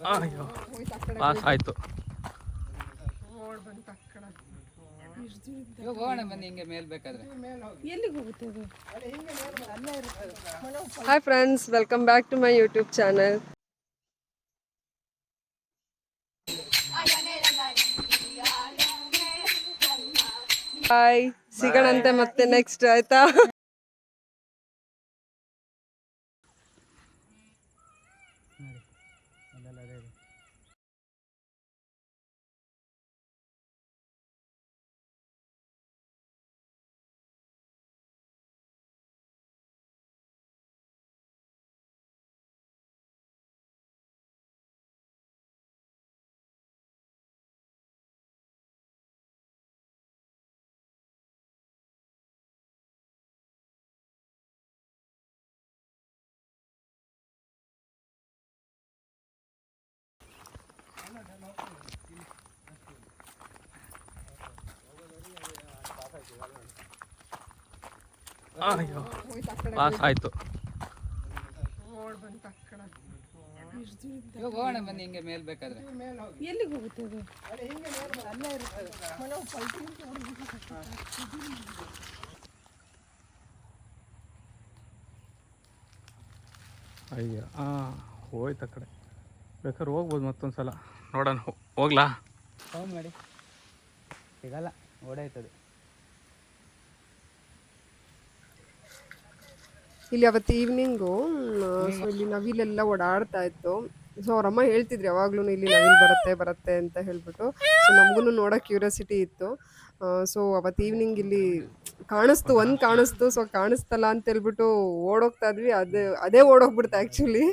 ಅಯ್ಯೋ ಪಾಸ್ ಆಯ್ತು. ಹೋಗೋಣ ಬನ್ನಿ, ಹಿಂಗೆ ಮೇಲ್ ಬೇಕಾದ್ರೆ. ಎಲ್ಲಿಗೆ ಹೋಗುತ್ತೆ ಅದು? Hi friends, welcome back to my YouTube channel. Bye, ಸಿಗೋಣಂತೆ ಮತ್ತೆ ನೆಕ್ಸ್ಟ್, ಆಯ್ತಾ? ಅಯ್ಯೋ ಪಾಸ್ ಆಯ್ತು. ಹೋಗೋಣ ಬನ್ನಿ, ಹಿಂಗೆ ಮೇಲ್ ಬೇಕಾದ್ರೆ. ಎಲ್ಲಿಗೆ ಹೋಗುತ್ತೆ ಅದು? ಅಯ್ಯ ಹೋಯ್ತು ಆ ಕಡೆ. ಬೇಕಾದ್ರೆ ಹೋಗ್ಬೋದು ಮತ್ತೊಂದ್ಸಲ ನೋಡೋಣ. ಹೋಗ್ಲಾ? ಫೋನ್ ಮಾಡಿ, ಸಿಗಲ್ಲ, ಓಡಾಯ್ತದೆ. ಇಲ್ಲಿ ಅವತ್ತು ಈವ್ನಿಂಗು ಸೊ ಇಲ್ಲಿ ನವಿಲೆಲ್ಲ ಓಡಾಡ್ತಾ ಇತ್ತು. ಸೊ ಅವರಮ್ಮ ಹೇಳ್ತಿದ್ರು ಯಾವಾಗ್ಲೂ ಇಲ್ಲಿ ನವಿಲ್ ಬರುತ್ತೆ ಅಂತ ಹೇಳ್ಬಿಟ್ಟು. ಸೊ ನಮಗೂ ನೋಡೋ ಕ್ಯೂರಿಯಾಸಿಟಿ ಇತ್ತು. ಸೊ ಅವತ್ತು ಈವ್ನಿಂಗ್ ಇಲ್ಲಿ ಕಾಣಿಸ್ತು. ಸೊ ಕಾಣಿಸ್ತಲ್ಲ ಅಂತ ಹೇಳ್ಬಿಟ್ಟು ಓಡೋಗ್ತಾ ಇದ್ವಿ. ಅದೇ ಓಡೋಗ್ಬಿಡ್ತು ಆ್ಯಕ್ಚುಲಿ.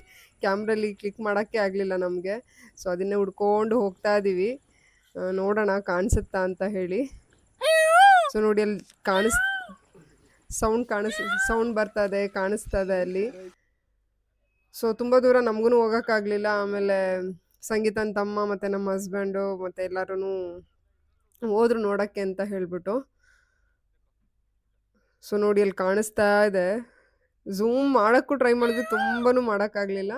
ಕ್ಯಾಮ್ರಲ್ಲಿ ಕ್ಲಿಕ್ ಮಾಡೋಕ್ಕೆ ಆಗಲಿಲ್ಲ ನಮಗೆ. ಸೊ ಅದನ್ನೇ ಹುಡ್ಕೊಂಡು ಹೋಗ್ತಾ ಇದ್ದೀವಿ, ನೋಡೋಣ ಕಾಣಿಸುತ್ತಾ ಅಂತ ಹೇಳಿ. ಸೊ ನೋಡಿ, ಅಲ್ಲಿ ಸೌಂಡ್ ಬರ್ತಾ ಇದೆ, ಕಾಣಿಸ್ತಾ ಇದೆ ಅಲ್ಲಿ. ಸೊ ತುಂಬ ದೂರ ನಮಗೂ ಹೋಗೋಕ್ಕಾಗಲಿಲ್ಲ. ಆಮೇಲೆ ಸಂಗೀತನ ತಮ್ಮ ಮತ್ತು ನಮ್ಮ ಹಸ್ಬೆಂಡು ಮತ್ತು ಎಲ್ಲರೂ ಹೋದ್ರು ನೋಡೋಕ್ಕೆ ಅಂತ ಹೇಳ್ಬಿಟ್ಟು. ಸೊ ನೋಡಿ, ಅಲ್ಲಿ ಕಾಣಿಸ್ತಾ ಇದೆ. ಝೂಮ್ ಮಾಡೋಕ್ಕೂ ಟ್ರೈ ಮಾಡಿದ್ವಿ, ತುಂಬಾ ಮಾಡೋಕ್ಕಾಗಲಿಲ್ಲ.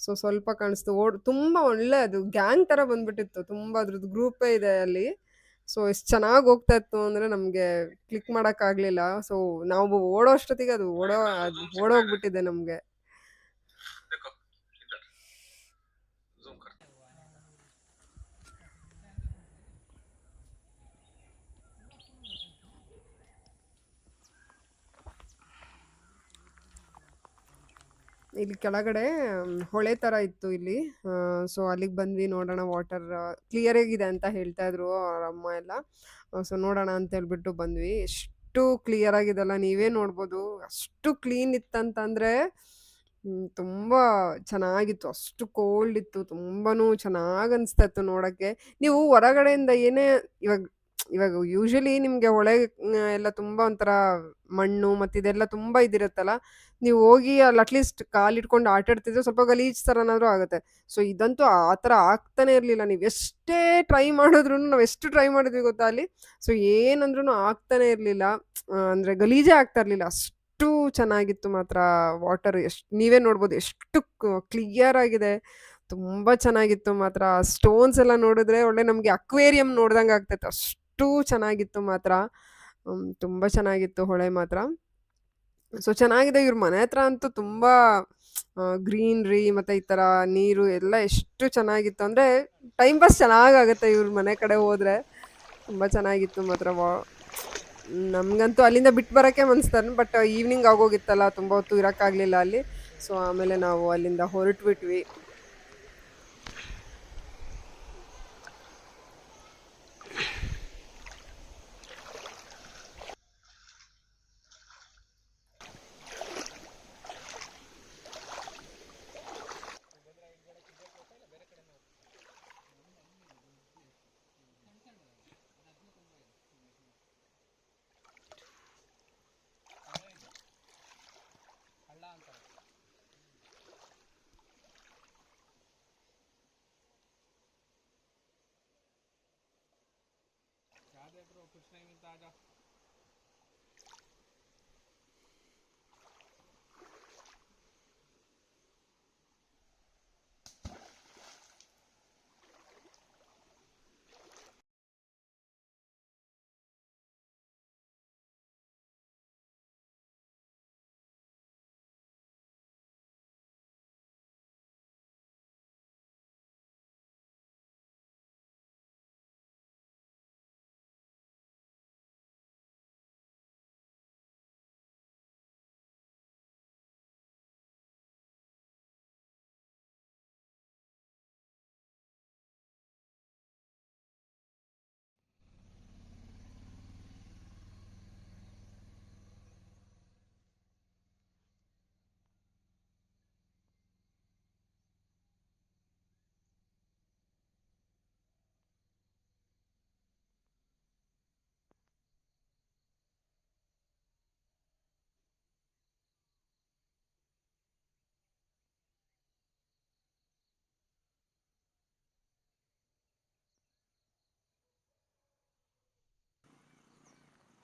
ಸೊ ಸ್ವಲ್ಪ ಕಾಣಿಸ್ತು. ತುಂಬ ಒಳ್ಳೆ, ಅದು ಗ್ಯಾಂಗ್ ಥರ ಬಂದ್ಬಿಟ್ಟಿತ್ತು. ತುಂಬ ಅದ್ರದ್ದು ಗ್ರೂಪೇ ಇದೆ ಅಲ್ಲಿ. ಸೊ ಎಷ್ಟು ಚೆನ್ನಾಗಿ ಹೋಗ್ತಾ ಇತ್ತು ಅಂದರೆ ನಮಗೆ ಕ್ಲಿಕ್ ಮಾಡೋಕ್ಕಾಗಲಿಲ್ಲ. ಸೊ ನಾವು ಓಡೋ ಅಷ್ಟೊತ್ತಿಗೆ ಅದು ಓಡೋಗ್ಬಿಟ್ಟಿದೆ ನಮಗೆ. ಇಲ್ಲಿ ಕೆಳಗಡೆ ಹೊಳೆ ಥರ ಇತ್ತು ಇಲ್ಲಿ. ಸೊ ಅಲ್ಲಿಗೆ ಬಂದ್ವಿ, ನೋಡೋಣ. ವಾಟರ್ ಕ್ಲಿಯರ್ ಆಗಿದೆ ಅಂತ ಹೇಳ್ತಾ ಇದ್ರು ಅವ್ರ ಅಮ್ಮ ಎಲ್ಲ. ಸೊ ನೋಡೋಣ ಅಂತ ಹೇಳ್ಬಿಟ್ಟು ಬಂದ್ವಿ. ಎಷ್ಟು ಕ್ಲಿಯರ್ ಆಗಿದೆಲ್ಲ, ನೀವೇ ನೋಡ್ಬೋದು. ಅಷ್ಟು ಕ್ಲೀನ್ ಇತ್ತಂತಂದರೆ ತುಂಬ ಚೆನ್ನಾಗಿತ್ತು. ಅಷ್ಟು ಕೋಲ್ಡ್ ಇತ್ತು, ತುಂಬಾ ಚೆನ್ನಾಗಿ ಅನಿಸ್ತಾ ಇತ್ತು ನೋಡೋಕ್ಕೆ. ನೀವು ಹೊರಗಡೆಯಿಂದ ಏನೇ ಇವಾಗ ಯೂಶಲಿ ನಿಮಗೆ ಹೊಳೆ ಎಲ್ಲ ತುಂಬ ಒಂಥರ ಮಣ್ಣು ಮತ್ತು ಇದೆಲ್ಲ ತುಂಬ ಇದಿರುತ್ತಲ್ಲ, ನೀವು ಹೋಗಿ ಅಲ್ಲಿ ಅಟ್ಲೀಸ್ಟ್ ಕಾಲಿಟ್ಕೊಂಡು ಆಟಾಡ್ತಿದ್ರೆ ಸ್ವಲ್ಪ ಗಲೀಜು ಥರನಾದರೂ ಆಗುತ್ತೆ. ಸೊ ಇದಂತೂ ಆ ಥರ ಆಗ್ತಾನೆ ಇರಲಿಲ್ಲ. ನೀವು ಎಷ್ಟೇ ಟ್ರೈ ಮಾಡಿದ್ರು, ನಾವು ಎಷ್ಟು ಟ್ರೈ ಮಾಡಿದ್ವಿ ಗೊತ್ತಾ ಅಲ್ಲಿ. ಸೊ ಏನಂದ್ರೂ ಆಗ್ತಾನೆ ಇರಲಿಲ್ಲ, ಅಂದರೆ ಗಲೀಜೇ ಆಗ್ತಾ ಇರಲಿಲ್ಲ. ಅಷ್ಟು ಚೆನ್ನಾಗಿತ್ತು ಮಾತ್ರ ವಾಟರ್. ನೀವೇ ನೋಡ್ಬೋದು ಎಷ್ಟು ಕ್ಲಿಯರ್ ಆಗಿದೆ. ತುಂಬ ಚೆನ್ನಾಗಿತ್ತು ಮಾತ್ರ. ಸ್ಟೋನ್ಸ್ ಎಲ್ಲ ನೋಡಿದ್ರೆ ಒಳ್ಳೆ ನಮಗೆ ಅಕ್ವೇರಿಯಂ ನೋಡ್ದಂಗೆ ಆಗ್ತೈತೆ, ಅಷ್ಟು ಚೆನ್ನಾಗಿತ್ತು ಮಾತ್ರ. ತುಂಬ ಚೆನ್ನಾಗಿತ್ತು ಹೊಳೆ ಮಾತ್ರ. ಸೊ ಚೆನ್ನಾಗಿದೆ. ಇವ್ರ ಮನೆ ಹತ್ರ ಅಂತೂ ತುಂಬ ಗ್ರೀನ್ರಿ ಮತ್ತು ಈ ಥರ ನೀರು ಎಲ್ಲ ಎಷ್ಟು ಚೆನ್ನಾಗಿತ್ತು ಅಂದರೆ ಟೈಮ್ ಪಾಸ್ ಚೆನ್ನಾಗಾಗುತ್ತೆ ಇವ್ರ ಮನೆ ಕಡೆ ಹೋದರೆ. ತುಂಬ ಚೆನ್ನಾಗಿತ್ತು ಮಾತ್ರ. ನಮಗಂತೂ ಅಲ್ಲಿಂದ ಬಿಟ್ಟು ಬರೋಕ್ಕೆ ಮನ್ಸ್ತಾರೆ, ಬಟ್ ಈವ್ನಿಂಗ್ ಆಗೋಗಿತ್ತಲ್ಲ, ತುಂಬ ಹೊತ್ತು ಇರೋಕ್ಕಾಗಲಿಲ್ಲ ಅಲ್ಲಿ. ಸೊ ಆಮೇಲೆ ನಾವು ಅಲ್ಲಿಂದ ಹೊರಟ್ಬಿಟ್ವಿ.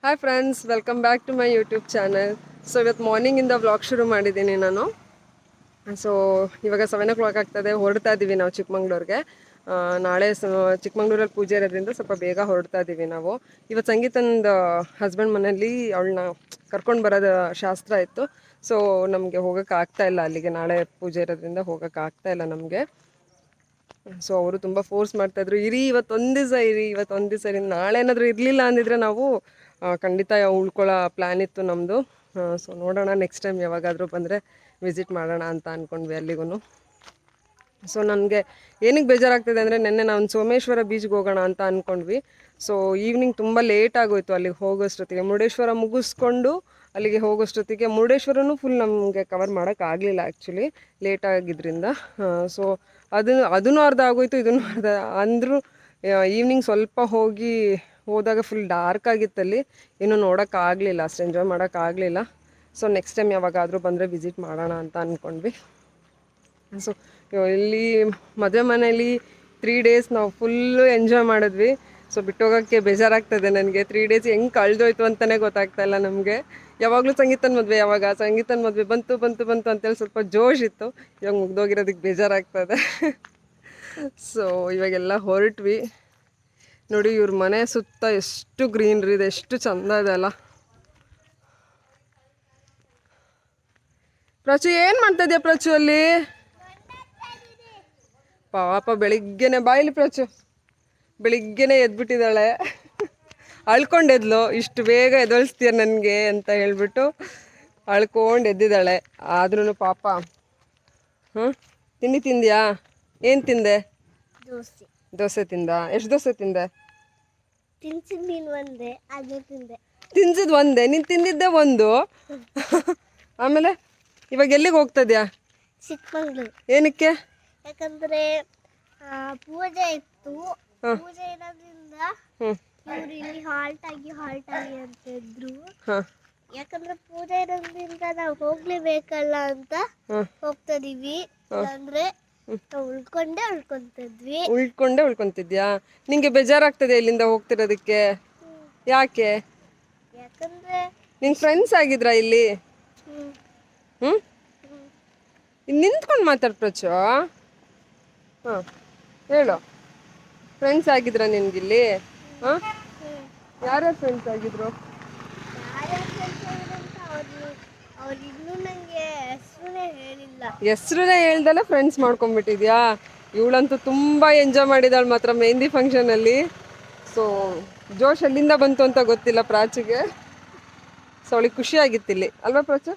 Hi friends, welcome back to my YouTube channel. So ಇವತ್ತು ಮಾರ್ನಿಂಗಿಂದ ವ್ಲಾಗ್ ಶುರು ಮಾಡಿದ್ದೀನಿ ನಾನು. ಸೊ ಇವಾಗ 7 o'clock ಆಗ್ತದೆ, ಹೊರಡ್ತಾ ಇದ್ದೀವಿ ನಾವು ಚಿಕ್ಕಮಂಗ್ಳೂರಿಗೆ. ನಾಳೆ ಚಿಕ್ಕಮಂಗ್ಳೂರಲ್ಲಿ ಪೂಜೆ ಇರೋದ್ರಿಂದ ಸ್ವಲ್ಪ ಬೇಗ ಹೊರಡ್ತಾ ಇದ್ದೀವಿ ನಾವು. ಇವತ್ತು ಸಂಗೀತಂದು ಹಸ್ಬೆಂಡ್ ಮನೇಲಿ ಅವಳನ್ನ ಕರ್ಕೊಂಡು ಬರೋದು ಶಾಸ್ತ್ರ ಇತ್ತು. ಸೊ ನಮಗೆ ಹೋಗೋಕೆ ಆಗ್ತಾ ಇಲ್ಲ ಅಲ್ಲಿಗೆ, ನಾಳೆ ಪೂಜೆ ಇರೋದ್ರಿಂದ ಹೋಗೋಕೆ ಆಗ್ತಾ ಇಲ್ಲ ನಮಗೆ. ಸೊ ಅವರು ತುಂಬ ಫೋರ್ಸ್ ಮಾಡ್ತಾಯಿದ್ರು, ಇರಿ ಇವತ್ತೊಂದು ದಿವಸ ಇರಿ, ಇವತ್ತೊಂದು ದಿವಸ ಇರಿ. ನಾಳೆ ಏನಾದರೂ ಇರಲಿಲ್ಲ ಅಂದಿದ್ರೆ ನಾವು ಖಂಡಿತ ಉಳ್ಕೊಳ್ಳೋ ಪ್ಲ್ಯಾನ್ ಇತ್ತು ನಮ್ಮದು. ಸೊ ನೋಡೋಣ, ನೆಕ್ಸ್ಟ್ ಟೈಮ್ ಯಾವಾಗಾದರೂ ಬಂದರೆ ವಿಸಿಟ್ ಮಾಡೋಣ ಅಂತ ಅಂದ್ಕೊಂಡ್ವಿ ಅಲ್ಲಿಗೂ. ಸೊ ನನಗೆ ಏನಕ್ಕೆ ಬೇಜಾರಾಗ್ತದೆ ಅಂದರೆ, ನೆನ್ನೆ ನಾವು ಸೋಮೇಶ್ವರ ಬೀಚ್ಗೆ ಹೋಗೋಣ ಅಂತ ಅಂದ್ಕೊಂಡ್ವಿ. ಸೊ ಈವ್ನಿಂಗ್ ತುಂಬ ಲೇಟ್ ಆಗೋಯ್ತು ಅಲ್ಲಿಗೆ ಹೋಗೋಷ್ಟೊತ್ತಿಗೆ. ಮುರುಡೇಶ್ವರ ಮುಗಿಸ್ಕೊಂಡು ಅಲ್ಲಿಗೆ ಹೋಗೋಷ್ಟೊತ್ತಿಗೆ ಮುರುಡೇಶ್ವರನೂ ಫುಲ್ ನಮಗೆ ಕವರ್ ಮಾಡೋಕ್ಕಾಗಲಿಲ್ಲ ಆ್ಯಕ್ಚುಲಿ, ಲೇಟ್ ಆಗಿದ್ದರಿಂದ. ಸೊ ಅದೂ ಅರ್ಧ ಆಗೋಯ್ತು, ಇದನ್ನು ಅರ್ಧ. ಅಂದರೂ ಈವ್ನಿಂಗ್ ಸ್ವಲ್ಪ ಹೋದಾಗ ಫುಲ್ ಡಾರ್ಕ್ ಆಗಿತ್ತಲ್ಲಿ, ಇನ್ನೂ ನೋಡೋಕ್ಕಾಗಲಿಲ್ಲ, ಅಷ್ಟು ಎಂಜಾಯ್ ಮಾಡೋಕ್ಕಾಗಲಿಲ್ಲ. ಸೊ ನೆಕ್ಸ್ಟ್ ಟೈಮ್ ಯಾವಾಗಾದರೂ ಬಂದರೆ ವಿಸಿಟ್ ಮಾಡೋಣ ಅಂತ ಅಂದ್ಕೊಂಡ್ವಿ. ಸೊ ಇಲ್ಲಿ ಮದುವೆ ಮನೇಲಿ 3 days ನಾವು ಫುಲ್ಲು ಎಂಜಾಯ್ ಮಾಡಿದ್ವಿ. ಸೊ ಬಿಟ್ಟೋಗೋಕ್ಕೆ ಬೇಜಾರಾಗ್ತದೆ ನನಗೆ. 3 days ಹೆಂಗೆ ಕಳೆದೋಯ್ತು ಅಂತಲೇ ಗೊತ್ತಾಗ್ತಾ ಇಲ್ಲ ನಮಗೆ. ಯಾವಾಗಲೂ ಸಂಗೀತನ ಮದುವೆ ಬಂತು ಅಂತೇಳಿ ಸ್ವಲ್ಪ ಜೋಶ್ ಇತ್ತು. ಇವಾಗ ಮುಗ್ದೋಗಿರೋದಕ್ಕೆ ಬೇಜಾರಾಗ್ತದೆ. ಸೊ ಇವಾಗೆಲ್ಲ ಹೊರಟ್ವಿ. ನೋಡಿ ಇವ್ರ ಮನೆ ಸುತ್ತ ಎಷ್ಟು ಗ್ರೀನ್ರಿ ಇದೆ, ಎಷ್ಟು ಚಂದ ಇದೆ ಅಲ್ಲ. ಪ್ರಚು ಏನು ಮಾಡ್ತಾ ಇದೆಯಾ ಪ್ರಚು ಅಲ್ಲಿ? ಪಾಪ ಬೆಳಿಗ್ಗೆನೆ ಬಾಯಿಲಿ ಪ್ರಚು, ಬೆಳಿಗ್ಗೆನೆ ಎದ್ಬಿಟ್ಟಿದ್ದಾಳೆ. ಅಳ್ಕೊಂಡೆದ್ಲು, ಇಷ್ಟು ಬೇಗ ಎದೊಳಿಸ್ತೀಯ ನನಗೆ ಅಂತ ಹೇಳ್ಬಿಟ್ಟು ಅಳ್ಕೊಂಡು ಎದ್ದಿದ್ದಾಳೆ. ಆದ್ರೂ ಪಾಪ. ತಿಂಡಿ ತಿಂದ್ಯಾ? ಏನು ತಿಂದೆ? ದೋಸೆ ತಿಂದ? ಎಷ್ಟು ದೋಸೆ ತಿಂದೆ? ತಿನ್ಸಿದ್ ಒಂದೇ, ನೀನು ತಿಂದಿದ್ದೆ ಒಂದು. ಆಮೇಲೆ ಇವಾಗ ಎಲ್ಲಿಗೆ ಹೋಗ್ತದ್ಯಾ? ಚಿಕ್ಕಮಂಗ್ಳೂರು. ಏನಕ್ಕೆ? ಯಾಕಂದ್ರೆ ಪೂಜೆ ಇತ್ತು. ಪೂಜೆ ಇರೋದ್ರಿಂದ ಇವ್ರು ಇಲ್ಲಿ ಹಾಲ್ಟ್ ಆಗಿ ಅಂತ ಇದ್ರು. ಯಾಕಂದ್ರೆ ಪೂಜೆ ಇರೋದ್ರಿಂದ ನಾವು ಹೋಗ್ಲೇಬೇಕಲ್ಲ ಅಂತ ಹೋಗ್ತಾ ಇದೀವಿ. ಅಂದ್ರೆ ಉಳ್ಕೊಂತಿದ್ಯಾ? ನಿಂಗೆ ಬೇಜಾರಾಗ್ತದೆ ಇಲ್ಲಿಂದ ಹೋಗ್ತಿರೋದಕ್ಕೆ? ಯಾಕೆ? ಯಾಕಂದ್ರೆ ನಿನ್ ಫ್ರೆಂಡ್ಸ್ ಆಗಿದ್ರಾ ಇಲ್ಲಿ? ನಿಂತ್ಕೊಂಡು ಮಾತಾಡ್ ಪ್ರಚು. ಹೇಳು, ಫ್ರೆಂಡ್ಸ್ ಆಗಿದ್ರ ನಿನ್ಗಿಲ್ಲಿ? ಯಾರ್ಯಾರು ಫ್ರೆಂಡ್ಸ್ ಆಗಿದ್ರು? ಹೆಸ್ರನ್ನೇ ಹೇಳ್ದಲ್ಲ ಫ್ರೆಂಡ್ಸ್ ಮಾಡ್ಕೊಂಡ್ಬಿಟ್ಟಿದ್ಯಾ? ಇವಳಂತೂ ತುಂಬ ಎಂಜಾಯ್ ಮಾಡಿದಾಳೆ ಮಾತ್ರ ಮೆಹಂದಿ ಫಂಕ್ಷನಲ್ಲಿ. ಸೊ ಜೋಶ್ ಎಲ್ಲಿಂದ ಬಂತು ಅಂತ ಗೊತ್ತಿಲ್ಲ ಪ್ರಾಚಿಗೆ. ಸೊ ಅವಳಿಗೆ ಖುಷಿ ಆಗಿತ್ತಿಲ್ಲಿ ಅಲ್ವಾ ಪ್ರಾಚು?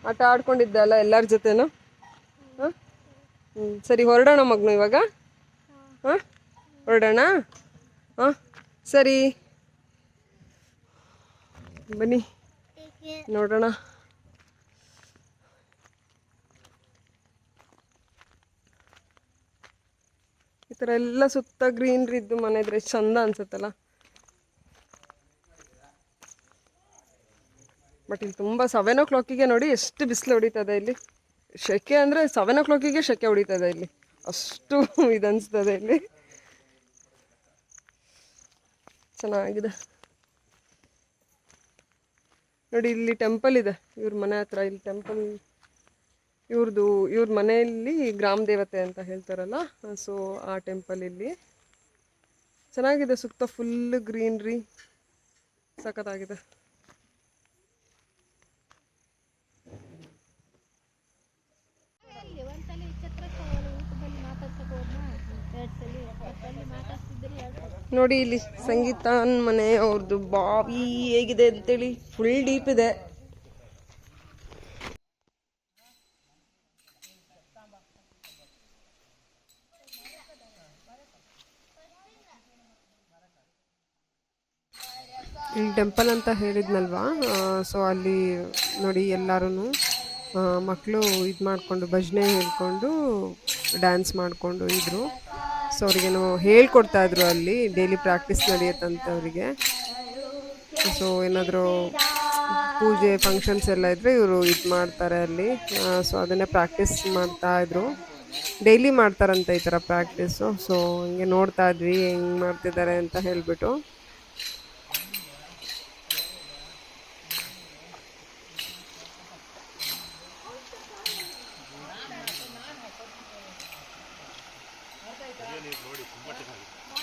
ಆಟ ಆಡ್ಕೊಂಡಿದ್ದೆ ಅಲ್ಲ ಎಲ್ಲರ ಜೊತೆನೂ. ಸರಿ, ಹೊರಡೋಣ ಮಗ್ನು ಇವಾಗ. ಹೊರಡೋಣ. ಸರಿ ಬನ್ನಿ ನೋಡೋಣ. ಈ ಥರ ಎಲ್ಲ ಸುತ್ತ ಗ್ರೀನ್ರಿ ಇದ್ದು ಮನೆ ಇದ್ರೆ ಎಷ್ಟು ಚಂದ ಅನ್ಸುತ್ತಲ್ಲ. ಬಟ್ ಇಲ್ಲಿ ತುಂಬ 7 o'clock ನೋಡಿ ಎಷ್ಟು ಬಿಸಿಲು ಹೊಡಿತದೆ ಇಲ್ಲಿ. ಸೆಕೆ ಅಂದರೆ 7 o'clock ಸೆಕೆ ಹೊಡಿತದೆ ಇಲ್ಲಿ, ಅಷ್ಟು ಇದನ್ನಿಸ್ತದೆ ಇಲ್ಲಿ. ಚೆನ್ನಾಗಿದೆ ನೋಡಿ. ಇಲ್ಲಿ ಟೆಂಪಲ್ ಇದೆ ಇವ್ರ ಮನೆ ಹತ್ರ. ಇಲ್ಲಿ ಟೆಂಪಲ್ ಇವ್ರ ಮನೆಯಲ್ಲಿ ಗ್ರಾಮ ದೇವತೆ ಅಂತ ಹೇಳ್ತಾರಲ್ಲ, ಸೊ ಆ ಟೆಂಪಲ್ ಇಲ್ಲಿ ಚೆನ್ನಾಗಿದೆ. ಸುತ್ತ ಫುಲ್ ಗ್ರೀನ್ರಿ, ಸಖತ್ತಾಗಿದೆ. ನೋಡಿ ಇಲ್ಲಿ ಸಂಗೀತನ್ ಮನೆ ಅವ್ರದ್ದು ಬಾವಿ ಹೇಗಿದೆ ಅಂತೇಳಿ, ಫುಲ್ ಡೀಪ್ ಇದೆ. ಇಲ್ಲಿ ಟೆಂಪಲ್ ಅಂತ ಹೇಳಿದ್ನಲ್ವಾ, ಸೊ ಅಲ್ಲಿ ನೋಡಿ ಎಲ್ಲರೂ ಮಕ್ಕಳು ಇದು ಮಾಡಿಕೊಂಡು ಭಜನೆ ಹೇಳ್ಕೊಂಡು ಡ್ಯಾನ್ಸ್ ಮಾಡಿಕೊಂಡು ಇದ್ರು. ಸೊ ಅವ್ರಿಗೇನೋ ಹೇಳ್ಕೊಡ್ತಾಯಿದ್ರು ಅಲ್ಲಿ, ಡೈಲಿ ಪ್ರಾಕ್ಟೀಸ್ ನಡೆಯುತ್ತಂತೆ ಅವರಿಗೆ. ಸೊ ಏನಾದರೂ ಪೂಜೆ ಫಂಕ್ಷನ್ಸ್ ಎಲ್ಲ ಇದ್ದರೆ ಇವರು ಇದು ಮಾಡ್ತಾರೆ ಅಲ್ಲಿ. ಸೊ ಅದನ್ನೇ ಪ್ರಾಕ್ಟೀಸ್ ಮಾಡ್ತಾಯಿದ್ರು. ಡೈಲಿ ಮಾಡ್ತಾರಂತೆ ಈ ಥರ ಪ್ರಾಕ್ಟೀಸು. ಸೊ ಹಿಂಗೆ ನೋಡ್ತಾ ಇದ್ವಿ ಹೆಂಗೆ ಮಾಡ್ತಿದ್ದಾರೆ ಅಂತ ಹೇಳಿಬಿಟ್ಟು.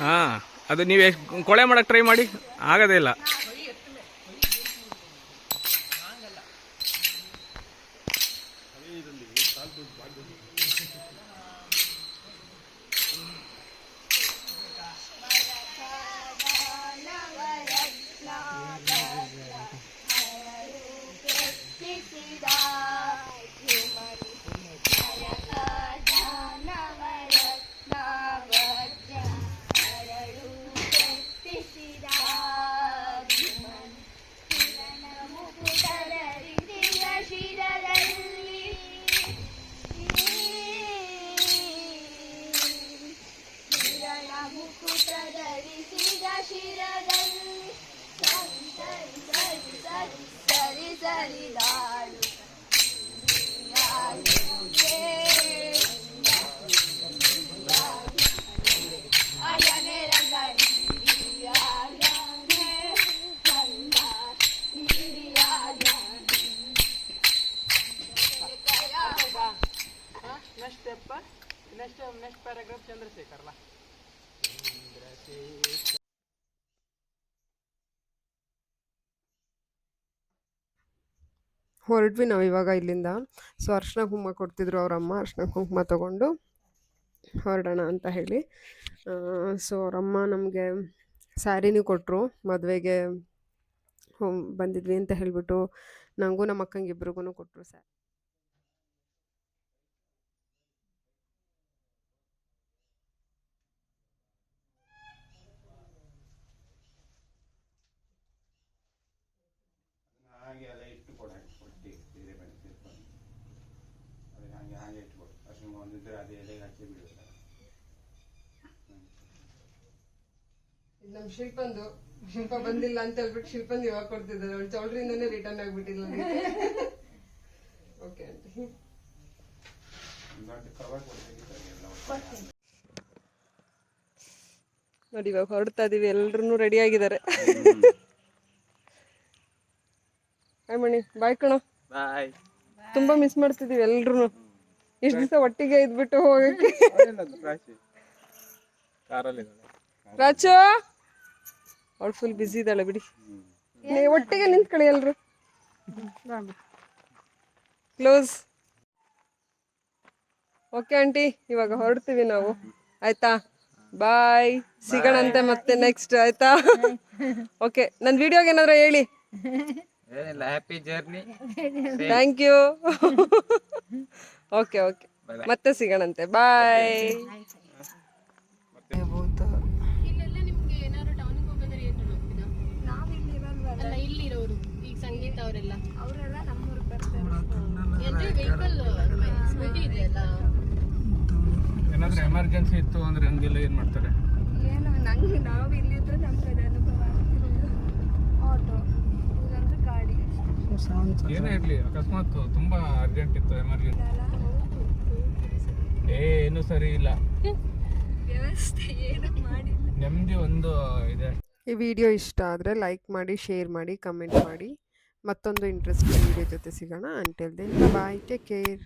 ಹಾಂ ಅದು ನೀವು ಕೊಳೆ ಮಾಡೋಕ್ಕೆ ಟ್ರೈ ಮಾಡಿ, ಆಗೋದೇ ಇಲ್ಲ. ನೆಕ್ಸ್ಟ್ ಪ್ಯಾರಾಗ್ರಾಫ್ ಚಂದ್ರಶೇಖರ್ಲ. ಹೊರಟ್ವಿ ನಾವು ಇವಾಗ ಇಲ್ಲಿಂದ. ಸೊ ಅರ್ಶಿನ ಕುಂಕುಮ ಕೊಡ್ತಿದ್ರು ಅವರಮ್ಮ, ಅರ್ಶಿನ ಕುಂಕುಮ ತೊಗೊಂಡು ಹೊರಡೋಣ ಅಂತ ಹೇಳಿ. ಸೊ ಅವರಮ್ಮ ನಮಗೆ ಸ್ಯಾರಿನೂ ಕೊಟ್ಟರು, ಮದುವೆಗೆ ಬಂದಿದ್ವಿ ಅಂತ ಹೇಳಿಬಿಟ್ಟು ನನಗೂ ನಮ್ಮ ಅಕ್ಕಂಗೆ ಇಬ್ರಿಗೂ ಕೊಟ್ಟರು ಸ್ಯಾರಿ. ನಮ್ಮ ಶಿಲ್ಪ ಬಂದಿಲ್ಲ ಅಂತ ಹೇಳ್ಬಿಟ್ಟು ಶಿಲ್ಪಂದು ಇವಾಗ ಕೊಡ್ತಿದ್ದಾರೆ. ಅವಳು ಚೌಲ್ಟ್ರಿಂದನೇ ರಿಟರ್ನ್ ಆಗ್ಬಿಟ್ಟಿಲ್ಲ. Okay aunty. ನೋಡಿ ಇವಾಗ ಹೊರಡ್ತಾ ಇದೀವಿ, ಎಲ್ರೂ ರೆಡಿ ಆಗಿದ್ದಾರೆ. ಹಾಯ್ ಮಣಿ, ಬಾಯ್ ಕಣೋ. ಬಾಯ್. ತುಂಬಾ ಮಿಸ್ ಮಾಡ್ತಿದೀವಿ ಎಲ್ರು. ಇಷ್ಟು ದಿವಸ ಒಟ್ಟಿಗೆ ಇದ್ಬಿಟ್ಟು ಹೋಗಕ್ಕೆ. ರಾಚು ಅವಳು ಫುಲ್ ಬಿಸಿ ಇದ್ದಾಳೆ ಬಿಡಿ. ಒಟ್ಟಿಗೆ ನಿಂತ್ಕೊಳ್ಳಿ ಎಲ್ರು. ಕ್ಲೋಸ್. ಓಕೆ ಆಂಟಿ, ಇವಾಗ ಹೊರಡ್ತೀವಿ ನಾವು, ಆಯ್ತಾ? ಬಾಯ್, ಸಿಗೋಣಂತೆ ಮತ್ತೆ ನೆಕ್ಸ್ಟ್, ಆಯ್ತಾ? ಓಕೆ, ನನ್ನ ವಿಡಿಯೋಗೆ ಏನಾದ್ರು ಹೇಳಿ. Happy journey. Thank you. Okay okay, ಮತ್ತೆ ಸಿಗೋಣಂತೆ, ಬಾಯ್. ಇಲ್ಲಿರೋರು ಈಗ ಸಂಗೀತ ಅವರೆಲ್ಲ ನಮ್ಮೂರು ಏನಾದ್ರೂ ಎಮರ್ಜೆನ್ಸಿ ಇತ್ತು ಅಂದ್ರೆ ಹಂಗೆಲ್ಲ ಏನ್ ಮಾಡ್ತಾರೆ? ಏನು ನಂಗೆ ನಾವು ಇಲ್ಲಿದ್ರೆ ನಮ್ಗೆ ಅದು ಅನುಭವ ಆಟೋ ಇಲ್ಲಾಂದ್ರೆ ಗಾಡಿ. ಏನೇ ಇರ್ಲಿ, ಅಕಸ್ಮಾತ್ ತುಂಬಾ ಅರ್ಜೆಂಟ್ ಇತ್ತು, ಎಮರ್ಜೆನ್ಸಿ, ಏನು ಸರಿ ಇಲ್ಲ, ವ್ಯವಸ್ಥೆ ಏನು ಮಾಡಿಲ್ಲ. ನೆಮ್ಮದಿ ಒಂದು ಇದೆ. ಈ ವಿಡಿಯೋ ಇಷ್ಟ ಆದರೆ ಲೈಕ್ ಮಾಡಿ, ಶೇರ್ ಮಾಡಿ, ಕಮೆಂಟ್ ಮಾಡಿ. ಮತ್ತೊಂದು ಇಂಟ್ರೆಸ್ಟಿಂಗ್ ವಿಡಿಯೋ ಜೊತೆ ಸಿಗೋಣ. Until then bye, take care.